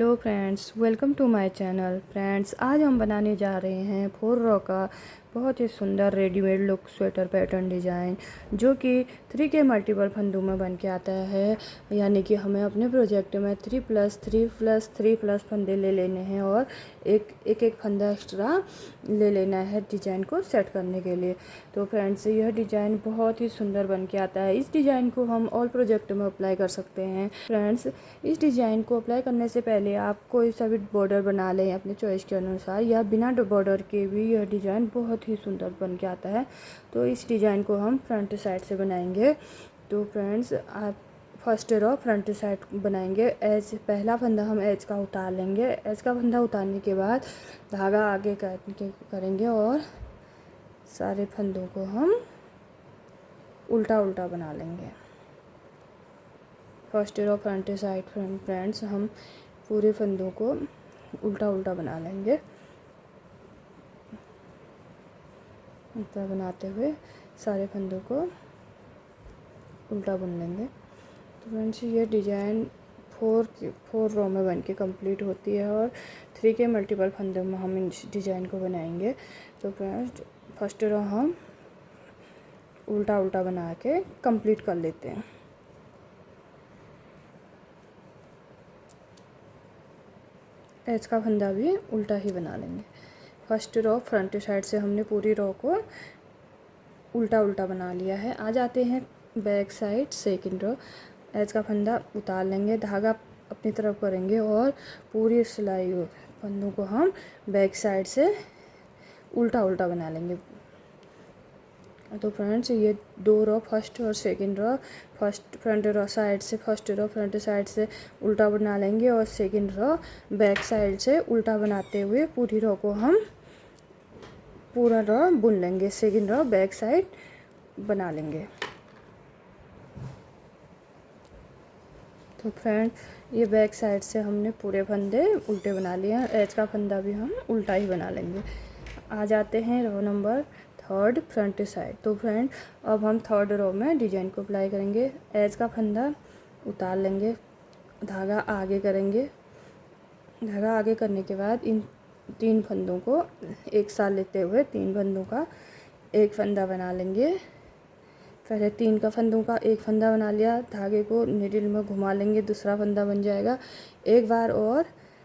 Hello friends, welcome to my channel. Friends, आज हम बनाने जा रहे हैं 4 रॉ का बहुत ही सुंदर readymade look sweater pattern design, जो कि 3 के मल्टीपल फंदों में बन के आता है। यानी कि हमें अपने प्रोजेक्ट में 3+3+3+ फंदे ले लेने हैं और एक फंदा एक्स्ट्रा ले लेना है डिज़ाइन को सेट करने के लिए। तो फ्रेंड्स, यह डिज़ाइन बहुत ही सुंदर बन के आता है। इस डिज़ाइन को हम ऑल प्रोजेक्ट में अप्लाई कर सकते हैं। फ्रेंड्स, इस डिज़ाइन को अप्लाई करने से पहले आप कोई सा भी बॉर्डर बना लें अपने चॉइस के अनुसार, या बिना बॉर्डर के भी यह डिज़ाइन बहुत ही सुंदर बन के आता है। तो इस डिज़ाइन को हम फ्रंट साइड से बनाएंगे। तो फ्रेंड्स, आप फर्स्ट रो फ्रंट साइड बनाएंगे। एज पहला फंदा हम एज का उतार लेंगे। एज का फंदा उतारने के बाद धागा आगे करेंगे और सारे फंदों को हम उल्टा उल्टा बना लेंगे। First row front side friends, हम पूरे फंदों को उल्टा उल्टा बना लेंगे। उल्टा बनाते हुए सारे फंदों को उल्टा बुन लेंगे। तो फ्रेंड्स, ये डिज़ाइन 4 रो में बन के कम्प्लीट होती है और 3 के मल्टीपल फंदों में हम इस डिज़ाइन को बनाएंगे। तो फ्रेंड्स, फर्स्ट रो हम उल्टा उल्टा बना के कंप्लीट कर लेते हैं। एज का फंदा भी उल्टा ही बना लेंगे। फर्स्ट रो फ्रंट साइड से हमने पूरी रो को उल्टा उल्टा बना लिया है। आ जाते हैं back side second row. Edge का फंदा उतार लेंगे, धागा अपनी तरफ करेंगे और पूरी सिलाई फंदों को हम बैक साइड से उल्टा उल्टा बना लेंगे। तो फ्रेंड्स, ये 2 रो फर्स्ट और second row front row side से फर्स्ट रो फ्रंट साइड से उल्टा बना लेंगे और सेकंड रो बैक साइड से उल्टा बनाते हुए पूरी रो को हम पूरा रो बुन लेंगे। सेकंड रो बैक साइड बना लेंगे। तो फ्रेंड, ये बैक साइड से हमने पूरे फंदे उल्टे बना लिए हैं। एज का फंदा भी हम उल्टा ही बना लेंगे। आ जाते हैं रो नंबर 3 फ्रंट साइड। तो फ्रेंड, अब हम 3rd रो में डिजाइन को अप्लाई करेंगे। एज का फंदा उतार लेंगे, धागा आगे करेंगे। धागा आगे करने के बाद इन 3 फंदों को एक साथ लेते हुए 3 फंदों का एक फंदा बना लेंगे। पहले 3 का फंदों का एक फंदा बना लिया, धागे को निडल में घुमा लेंगे, दूसरा फंदा बन जाएगा। एक बार और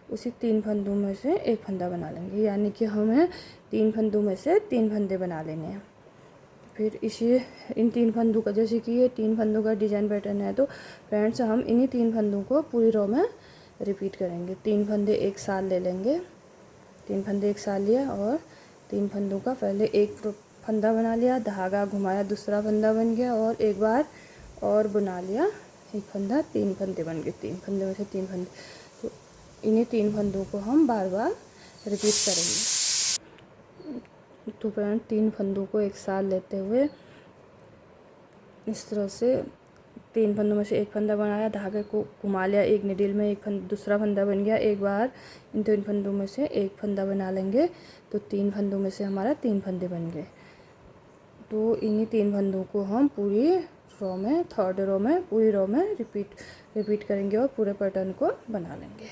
उसी 3 फंदों में से एक फंदा बना लेंगे। यानी कि हमें 3 फंदों में से 3 फंदे बना लेने हैं। फिर इन 3 फंदों का, जैसे कि ये 3 फंदों का डिजाइन पैटर्न है, तो फ्रेंड्स हम इन्हीं 3 फंदों को पूरी रो में रिपीट करेंगे। 3 फंदे एक साथ ले लेंगे। 3 फंदे एक साथ लिया और 3 फंदों का पहले एक फंदा बना लिया, धागा घुमाया, दूसरा फंदा बन गया और एक बार और बना लिया एक फंदा। 3 फंदे बन गए। 3 फंदे में से 3 फंदे, तो इन्हीं 3 फंदों को हम बार बार रिपीट करेंगे। तो फ्रेंड, 3 फंदों को एक साथ लेते हुए इस तरह से 3 फंदों में से एक फंदा बनाया, धागे को घुमा लिया एक निडल में, दूसरा फंदा बन गया। एक बार इन 3 फंदों में से एक फंदा बना लेंगे। तो 3 फंदों में से हमारा 3 फंदे बन गए। तो इन्हीं 3 फंदों को हम पूरी रो में 3rd रो में पूरी रो में रिपीट करेंगे और पूरे पैटर्न को बना लेंगे।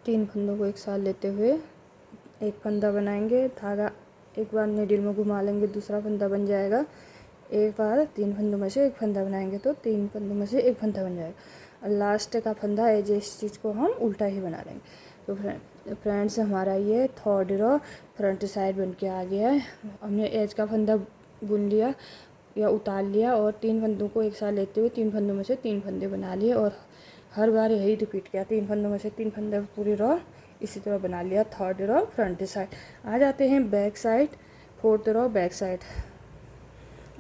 तीन फंदों को एक साथ लेते हुए एक फंदा बनाएंगे, धागा एक बार निडल में घुमा लेंगे, दूसरा फंदा बन जाएगा। एक बार 3 फंदों में से एक फंदा बनाएंगे तो 3 फंदों में से एक फंदा बन जाएगा। और लास्ट का फंदा एज इस चीज़ को हम उल्टा ही बना लेंगे। तो फ्रेंड्स, हमारा ये 3rd रो फ्रंट साइड बन के आ गया है। हमने एज का फंदा बुन लिया या उतार लिया और 3 फंदों को एक साथ लेते हुए 3 फंदों में से 3 फंदे बना लिए और हर बार यही रिपीट किया। 3 फंदों में से 3 फंदे पूरी रो इसी तरह बना लिया। 3rd रो फ्रंट साइड। आ जाते हैं बैक साइड। 4th रो बैक साइड।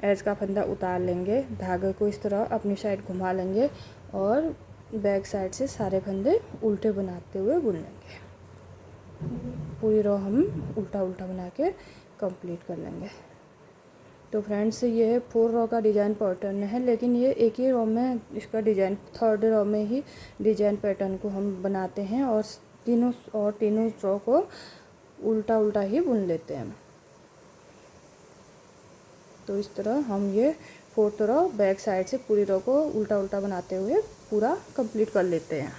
एज का फंदा उतार लेंगे, धागे को इस तरह अपनी साइड घुमा लेंगे और बैक साइड से सारे फंदे उल्टे बनाते हुए बुन लेंगे। पूरी रो हम उल्टा उल्टा बना के कंप्लीट कर लेंगे। तो फ्रेंड्स, ये 4 रो का डिज़ाइन पैटर्न है, लेकिन ये एक ही रो में इसका डिज़ाइन 3rd रो में ही डिज़ाइन पैटर्न को हम बनाते हैं और तीनों रो को उल्टा उल्टा ही बुन लेते हैं। तो इस तरह हम ये 4th रो बैक साइड से पूरी रो को उल्टा उल्टा बनाते हुए पूरा कंप्लीट कर लेते हैं।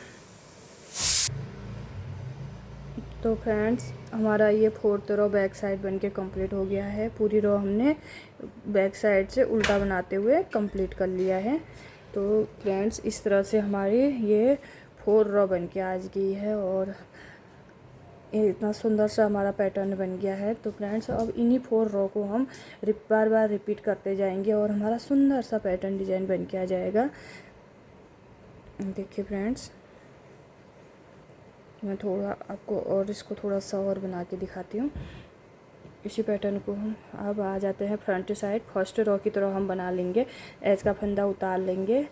तो फ्रेंड्स हमारा ये 4th रो बैक साइड बन के कम्प्लीट हो गया है। पूरी रो हमने बैक साइड से उल्टा बनाते हुए कंप्लीट कर लिया है। तो फ्रेंड्स इस तरह से हमारी ये 4 रो बन के आज गई है और ये इतना सुंदर सा हमारा पैटर्न बन गया है। तो फ्रेंड्स अब इन्हीं 4 रो को हम बार बार रिपीट करते जाएंगे और हमारा सुंदर सा पैटर्न डिजाइन बन के आ जाएगा। देखिए फ्रेंड्स, मैं थोड़ा आपको और इसको थोड़ा सा और बना के दिखाती हूँ। इसी पैटर्न को हम अब आ जाते हैं फ्रंट साइड। फर्स्ट रो की तरह हम बना लेंगे, एज का फंदा उतार लेंगे।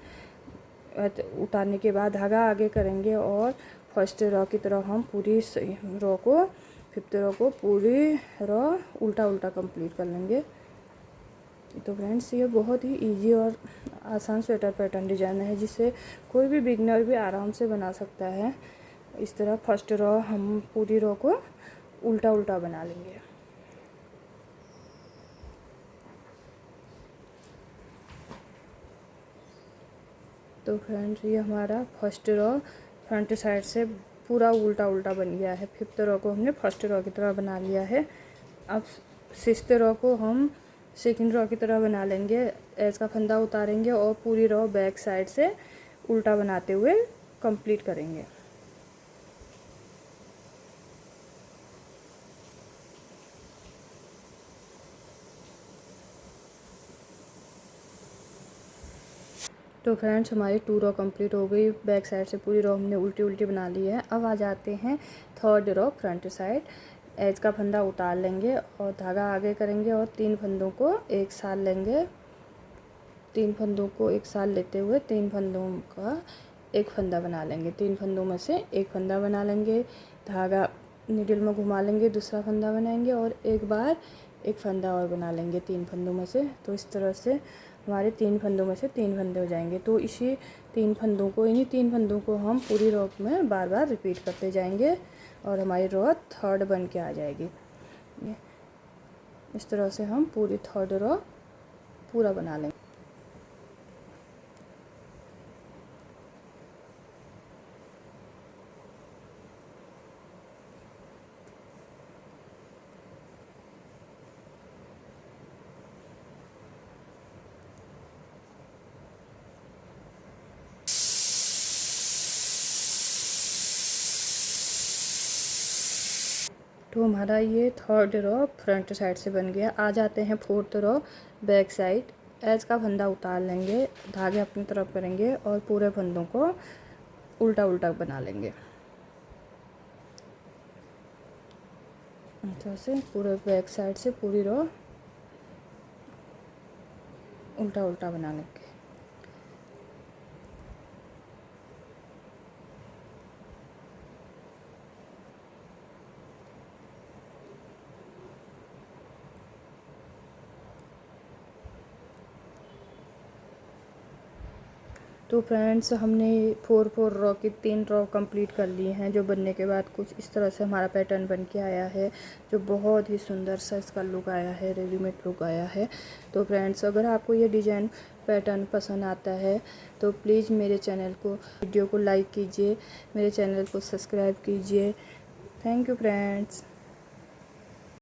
उतारने के बाद धागा आगे करेंगे और फर्स्ट रो की तरह हम पूरी रो को 5th रो को पूरी रो उल्टा उल्टा कंप्लीट कर लेंगे। तो फ्रेंड्स ये बहुत ही इजी और आसान स्वेटर पैटर्न डिजाइन है जिसे कोई भी बिगनर भी आराम से बना सकता है। इस तरह फर्स्ट रो हम पूरी रो को उल्टा उल्टा बना लेंगे। तो फ्रेंड्स ये हमारा फर्स्ट रो फ्रंट साइड से पूरा उल्टा उल्टा बन गया है। 5th रो को हमने फर्स्ट रो की तरह बना लिया है। अब 6th रो को हम सेकंड रो की तरह बना लेंगे। एज का फंदा उतारेंगे और पूरी रो बैक साइड से उल्टा बनाते हुए कंप्लीट करेंगे। तो फ्रेंड्स हमारी 2 रो कंप्लीट हो गई। बैक साइड से पूरी रो हमने उल्टी उल्टी बना ली है। अब आ जाते हैं 3rd रो फ्रंट साइड। एज का फंदा उतार लेंगे और धागा आगे करेंगे और 3 फंदों को एक साथ लेंगे। 3 फंदों को एक साथ लेते हुए 3 फंदों का एक फंदा बना लेंगे। 3 फंदों में से एक फंदा बना लेंगे, धागा निडल में घुमा लेंगे, दूसरा फंदा बनाएंगे और एक बार एक फंदा और बना लेंगे 3 फंदों में से। तो इस तरह से हमारे 3 फंदों में से 3 फंदे हो जाएंगे। तो इन्हीं 3 फंदों को हम पूरी रो में बार बार रिपीट करते जाएंगे और हमारी रो 3rd बन के आ जाएगी। इस तरह से हम पूरी 3rd रो पूरा बना लेंगे। तो हमारा ये 3rd रो फ्रंट साइड से बन गया। आ जाते हैं 4th रो बैक साइड। एज का फंदा उतार लेंगे, धागे अपनी तरफ करेंगे और पूरे फंदों को उल्टा उल्टा बना लेंगे। ऐसे से पूरे बैक साइड से पूरी रो उल्टा उल्टा बना लेंगे। तो फ्रेंड्स हमने 4 रो की 3 रो कंप्लीट कर लिए हैं, जो बनने के बाद कुछ इस तरह से हमारा पैटर्न बन के आया है, जो बहुत ही सुंदर सा इसका लुक आया है, रेडीमेड लुक आया है। तो फ्रेंड्स अगर आपको ये डिज़ाइन पैटर्न पसंद आता है तो प्लीज़ मेरे चैनल को वीडियो को लाइक कीजिए, मेरे चैनल को सब्सक्राइब कीजिए। Thank you friends.